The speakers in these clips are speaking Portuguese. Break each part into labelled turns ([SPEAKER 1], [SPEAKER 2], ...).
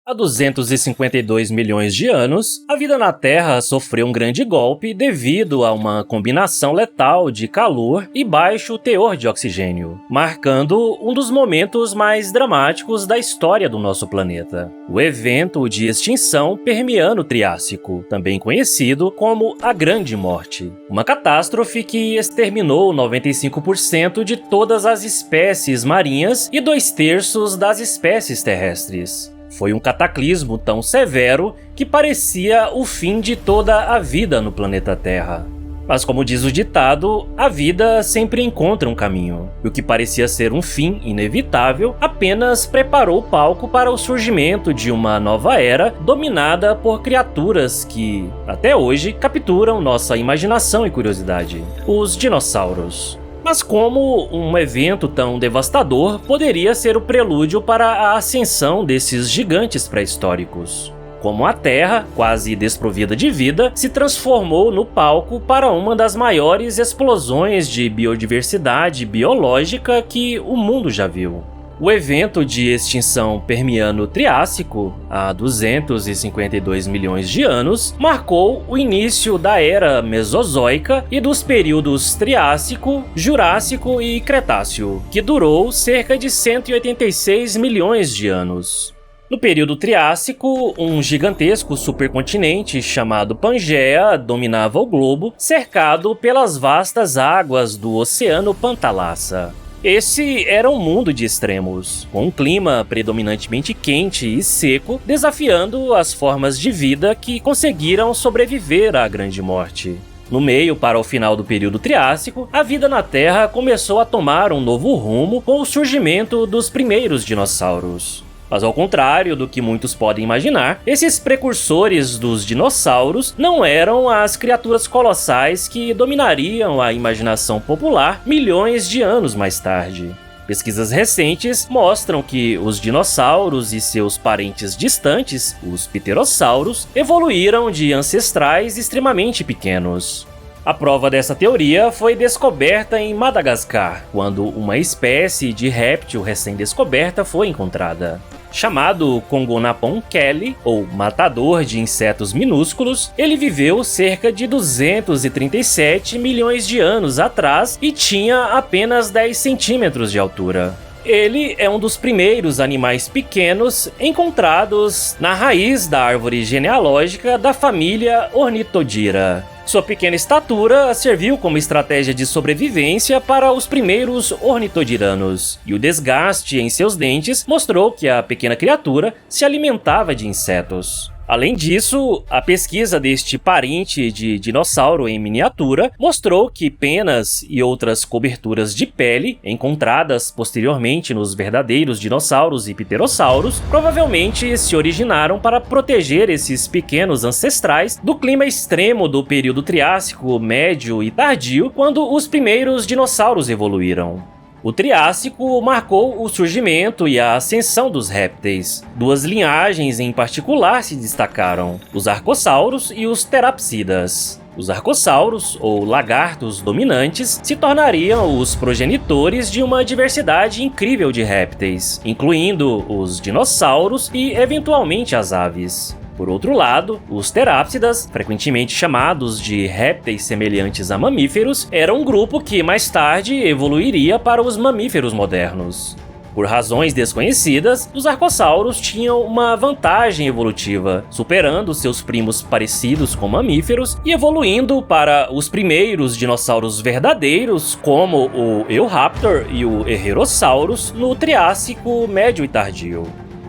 [SPEAKER 1] Há 252 milhões de anos, a vida na Terra sofreu um grande golpe devido a uma combinação letal de calor e baixo teor de oxigênio, marcando um dos momentos mais dramáticos da história do nosso planeta. O evento de extinção Permiano-Triássico, também conhecido como a Grande Morte. Uma catástrofe que exterminou 95% de todas as espécies marinhas e 2/3 das espécies terrestres. Foi um cataclismo tão severo que parecia o fim de toda a vida no planeta Terra. Mas como diz o ditado, a vida sempre encontra um caminho. E o que parecia ser um fim inevitável apenas preparou o palco para o surgimento de uma nova era dominada por criaturas que, até hoje, capturam nossa imaginação e curiosidade: os dinossauros. Mas como um evento tão devastador poderia ser o prelúdio para a ascensão desses gigantes pré-históricos? Como a Terra, quase desprovida de vida, se transformou no palco para uma das maiores explosões de biodiversidade biológica que o mundo já viu. O evento de extinção Permiano-Triássico, há 252 milhões de anos, marcou o início da Era Mesozoica e dos períodos Triássico, Jurássico e Cretáceo, que durou cerca de 186 milhões de anos. No período Triássico, um gigantesco supercontinente chamado Pangeia dominava o globo, cercado pelas vastas águas do Oceano Pantalassa. Esse era um mundo de extremos, com um clima predominantemente quente e seco, desafiando as formas de vida que conseguiram sobreviver à Grande Morte. No meio para o final do período Triássico, a vida na Terra começou a tomar um novo rumo com o surgimento dos primeiros dinossauros. Mas ao contrário do que muitos podem imaginar, esses precursores dos dinossauros não eram as criaturas colossais que dominariam a imaginação popular milhões de anos mais tarde. Pesquisas recentes mostram que os dinossauros e seus parentes distantes, os pterossauros, evoluíram de ancestrais extremamente pequenos. A prova dessa teoria foi descoberta em Madagascar, quando uma espécie de réptil recém-descoberta foi encontrada. Chamado Congonapon Kelly, ou matador de insetos minúsculos, ele viveu cerca de 237 milhões de anos atrás e tinha apenas 10 centímetros de altura. Ele é um dos primeiros animais pequenos encontrados na raiz da árvore genealógica da família Ornitodira. Sua pequena estatura serviu como estratégia de sobrevivência para os primeiros ornitodiranos, e o desgaste em seus dentes mostrou que a pequena criatura se alimentava de insetos. Além disso, a pesquisa deste parente de dinossauro em miniatura mostrou que penas e outras coberturas de pele, encontradas posteriormente nos verdadeiros dinossauros e pterossauros, provavelmente se originaram para proteger esses pequenos ancestrais do clima extremo do período Triássico, Médio e Tardio, quando os primeiros dinossauros evoluíram. O Triássico marcou o surgimento e a ascensão dos répteis. Duas linhagens em particular se destacaram: os arcossauros e os terapsidas. Os arcossauros, ou lagartos dominantes, se tornariam os progenitores de uma diversidade incrível de répteis, incluindo os dinossauros e, eventualmente, as aves. Por outro lado, os terápsidas, frequentemente chamados de répteis semelhantes a mamíferos, eram um grupo que mais tarde evoluiria para os mamíferos modernos. Por razões desconhecidas, os arcossauros tinham uma vantagem evolutiva, superando seus primos parecidos com mamíferos e evoluindo para os primeiros dinossauros verdadeiros, como o Eoraptor e o Herrerasaurus, no Triássico Médio e Tardio.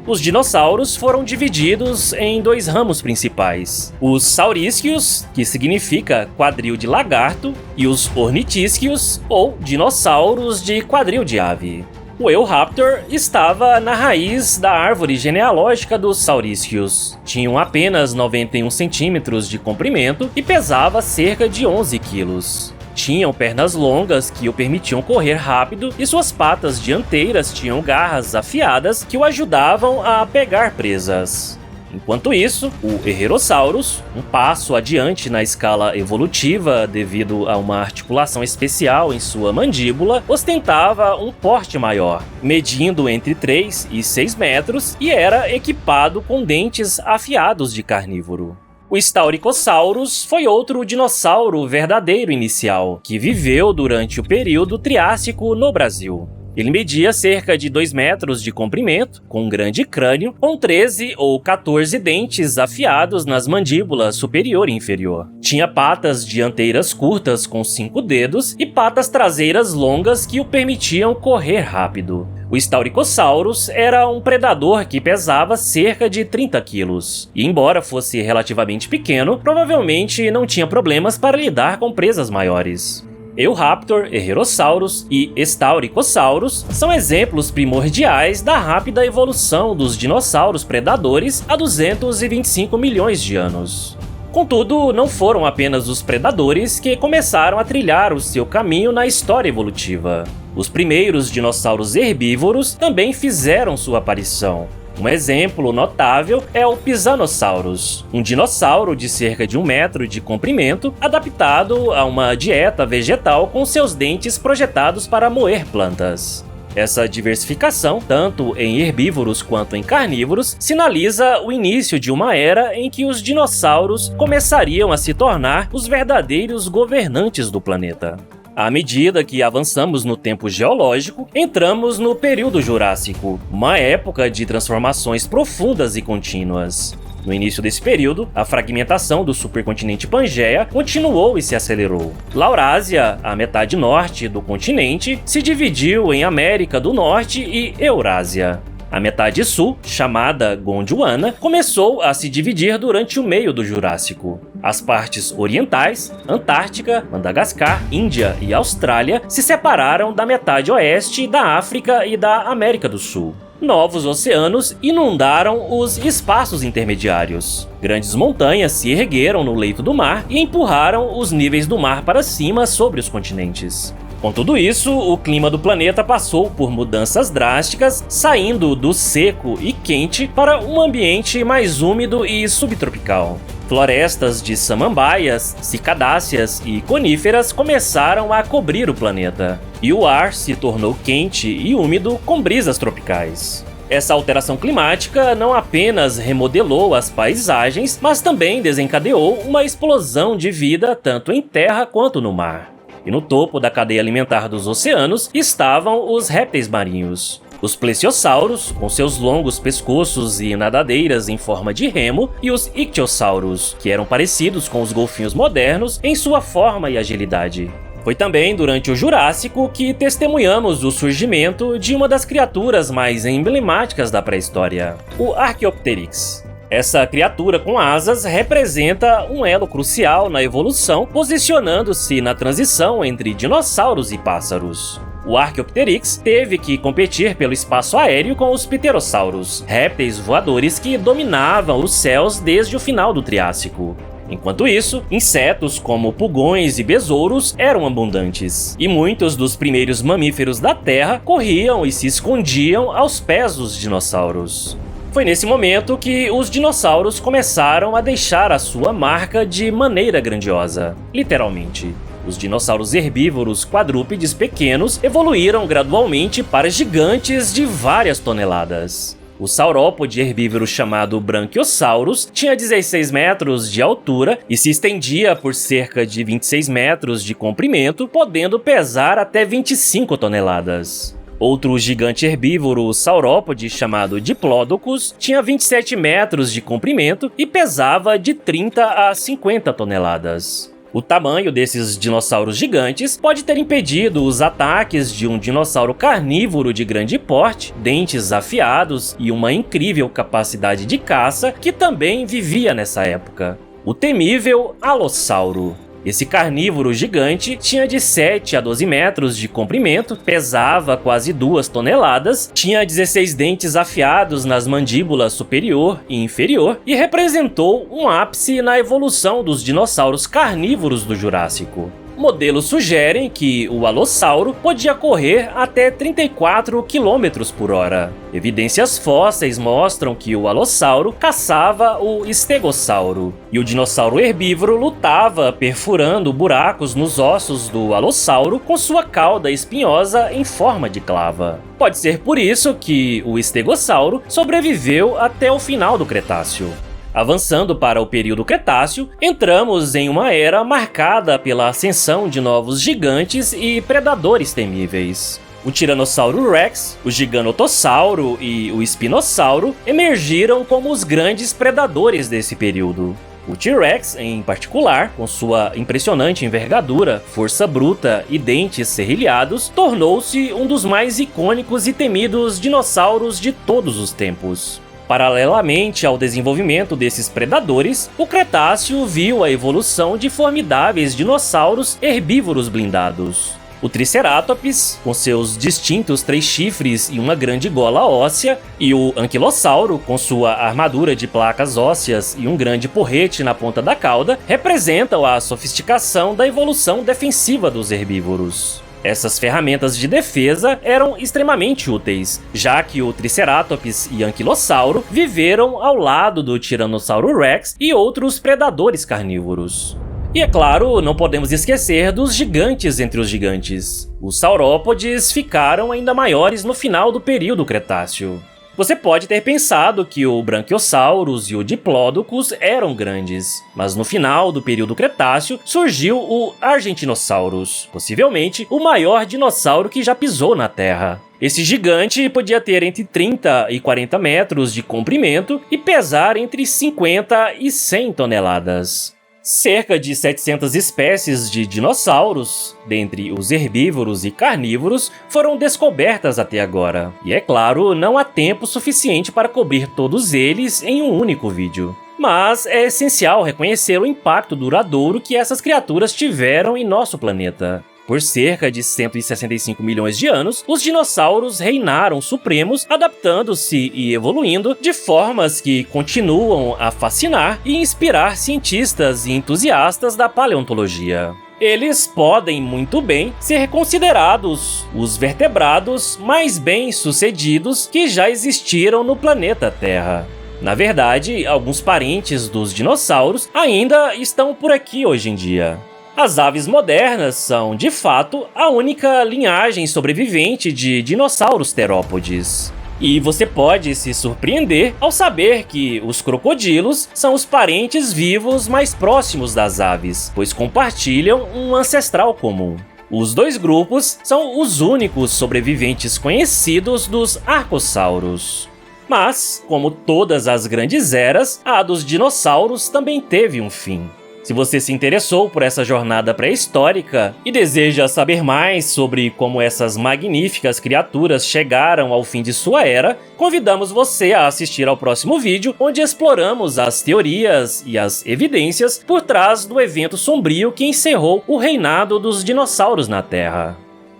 [SPEAKER 1] Os dinossauros foram divididos em dois ramos principais: os saurísquios, que significa quadril de lagarto, e os ornitísquios, ou dinossauros de quadril de ave. O Eoraptor estava na raiz da árvore genealógica dos saurísquios. Tinham apenas 91 centímetros de comprimento e pesava cerca de 11 quilos. Tinham pernas longas que o permitiam correr rápido e suas patas dianteiras tinham garras afiadas que o ajudavam a pegar presas. Enquanto isso, o Herrerasaurus, um passo adiante na escala evolutiva devido a uma articulação especial em sua mandíbula, ostentava um porte maior, medindo entre 3 e 6 metros e era equipado com dentes afiados de carnívoro. O Staurikosaurus foi outro dinossauro verdadeiro inicial, que viveu durante o período Triássico no Brasil. Ele media cerca de 2 metros de comprimento, com um grande crânio, com 13 ou 14 dentes afiados nas mandíbulas superior e inferior. Tinha patas dianteiras curtas com 5 dedos e patas traseiras longas que o permitiam correr rápido. O Staurikosaurus era um predador que pesava cerca de 30 quilos, e embora fosse relativamente pequeno, provavelmente não tinha problemas para lidar com presas maiores. Eoraptor, Herrerasaurus e Staurikosaurus são exemplos primordiais da rápida evolução dos dinossauros predadores há 225 milhões de anos. Contudo, não foram apenas os predadores que começaram a trilhar o seu caminho na história evolutiva. Os primeiros dinossauros herbívoros também fizeram sua aparição. Um exemplo notável é o Pisanosaurus, um dinossauro de cerca de 1 metro de comprimento, adaptado a uma dieta vegetal com seus dentes projetados para moer plantas. Essa diversificação, tanto em herbívoros quanto em carnívoros, sinaliza o início de uma era em que os dinossauros começariam a se tornar os verdadeiros governantes do planeta. À medida que avançamos no tempo geológico, entramos no período Jurássico, uma época de transformações profundas e contínuas. No início desse período, a fragmentação do supercontinente Pangeia continuou e se acelerou. Laurásia, a metade norte do continente, se dividiu em América do Norte e Eurásia. A metade sul, chamada Gondwana, começou a se dividir durante o meio do Jurássico. As partes orientais, Antártica, Madagascar, Índia e Austrália, se separaram da metade oeste da África e da América do Sul. Novos oceanos inundaram os espaços intermediários. Grandes montanhas se ergueram no leito do mar e empurraram os níveis do mar para cima sobre os continentes. Com tudo isso, o clima do planeta passou por mudanças drásticas, saindo do seco e quente para um ambiente mais úmido e subtropical. Florestas de samambaias, cicadáceas e coníferas começaram a cobrir o planeta, e o ar se tornou quente e úmido com brisas tropicais. Essa alteração climática não apenas remodelou as paisagens, mas também desencadeou uma explosão de vida tanto em terra quanto no mar. E no topo da cadeia alimentar dos oceanos estavam os répteis marinhos. Os plesiosauros, com seus longos pescoços e nadadeiras em forma de remo, e os ictiossauros, que eram parecidos com os golfinhos modernos em sua forma e agilidade. Foi também durante o Jurássico que testemunhamos o surgimento de uma das criaturas mais emblemáticas da pré-história, o Archaeopteryx. Essa criatura com asas representa um elo crucial na evolução, posicionando-se na transição entre dinossauros e pássaros. O Archaeopteryx teve que competir pelo espaço aéreo com os pterossauros, répteis voadores que dominavam os céus desde o final do Triássico. Enquanto isso, insetos como pulgões e besouros eram abundantes, e muitos dos primeiros mamíferos da Terra corriam e se escondiam aos pés dos dinossauros. Foi nesse momento que os dinossauros começaram a deixar a sua marca de maneira grandiosa, literalmente. Os dinossauros herbívoros quadrúpedes pequenos evoluíram gradualmente para gigantes de várias toneladas. O saurópode herbívoro chamado Brachiosaurus tinha 16 metros de altura e se estendia por cerca de 26 metros de comprimento, podendo pesar até 25 toneladas. Outro gigante herbívoro saurópode chamado Diplodocus tinha 27 metros de comprimento e pesava de 30 a 50 toneladas. O tamanho desses dinossauros gigantes pode ter impedido os ataques de um dinossauro carnívoro de grande porte, dentes afiados e uma incrível capacidade de caça que também vivia nessa época. O temível Allosauro. Esse carnívoro gigante tinha de 7 a 12 metros de comprimento, pesava quase 2 toneladas, tinha 16 dentes afiados nas mandíbulas superior e inferior e representou um ápice na evolução dos dinossauros carnívoros do Jurássico. Modelos sugerem que o alossauro podia correr até 34 km por hora. Evidências fósseis mostram que o alossauro caçava o estegossauro, e o dinossauro herbívoro lutava perfurando buracos nos ossos do alossauro com sua cauda espinhosa em forma de clava. Pode ser por isso que o estegossauro sobreviveu até o final do Cretáceo. Avançando para o período Cretáceo, entramos em uma era marcada pela ascensão de novos gigantes e predadores temíveis. O Tiranossauro Rex, o Giganotossauro e o Espinossauro emergiram como os grandes predadores desse período. O T-Rex, em particular, com sua impressionante envergadura, força bruta e dentes serrilhados, tornou-se um dos mais icônicos e temidos dinossauros de todos os tempos. Paralelamente ao desenvolvimento desses predadores, o Cretáceo viu a evolução de formidáveis dinossauros herbívoros blindados. O Triceratops, com seus distintos 3 chifres e uma grande gola óssea, e o Anquilossauro, com sua armadura de placas ósseas e um grande porrete na ponta da cauda, representam a sofisticação da evolução defensiva dos herbívoros. Essas ferramentas de defesa eram extremamente úteis, já que o Triceratops e Anquilossauro viveram ao lado do Tiranossauro Rex e outros predadores carnívoros. E é claro, não podemos esquecer dos gigantes entre os gigantes. Os saurópodes ficaram ainda maiores no final do período Cretáceo. Você pode ter pensado que o Brachiosaurus e o Diplodocus eram grandes, mas no final do período Cretáceo surgiu o Argentinosaurus, possivelmente o maior dinossauro que já pisou na Terra. Esse gigante podia ter entre 30 e 40 metros de comprimento e pesar entre 50 e 100 toneladas. Cerca de 700 espécies de dinossauros, dentre os herbívoros e carnívoros, foram descobertas até agora. E é claro, não há tempo suficiente para cobrir todos eles em um único vídeo. Mas é essencial reconhecer o impacto duradouro que essas criaturas tiveram em nosso planeta. Por cerca de 165 milhões de anos, os dinossauros reinaram supremos, adaptando-se e evoluindo de formas que continuam a fascinar e inspirar cientistas e entusiastas da paleontologia. Eles podem muito bem ser considerados os vertebrados mais bem-sucedidos que já existiram no planeta Terra. Na verdade, alguns parentes dos dinossauros ainda estão por aqui hoje em dia. As aves modernas são, de fato, a única linhagem sobrevivente de dinossauros terópodes. E você pode se surpreender ao saber que os crocodilos são os parentes vivos mais próximos das aves, pois compartilham um ancestral comum. Os dois grupos são os únicos sobreviventes conhecidos dos arcossauros. Mas, como todas as grandes eras, a dos dinossauros também teve um fim. Se você se interessou por essa jornada pré-histórica e deseja saber mais sobre como essas magníficas criaturas chegaram ao fim de sua era, convidamos você a assistir ao próximo vídeo, onde exploramos as teorias e as evidências por trás do evento sombrio que encerrou o reinado dos dinossauros na Terra.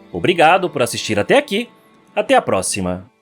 [SPEAKER 1] Obrigado por assistir até aqui, até a próxima!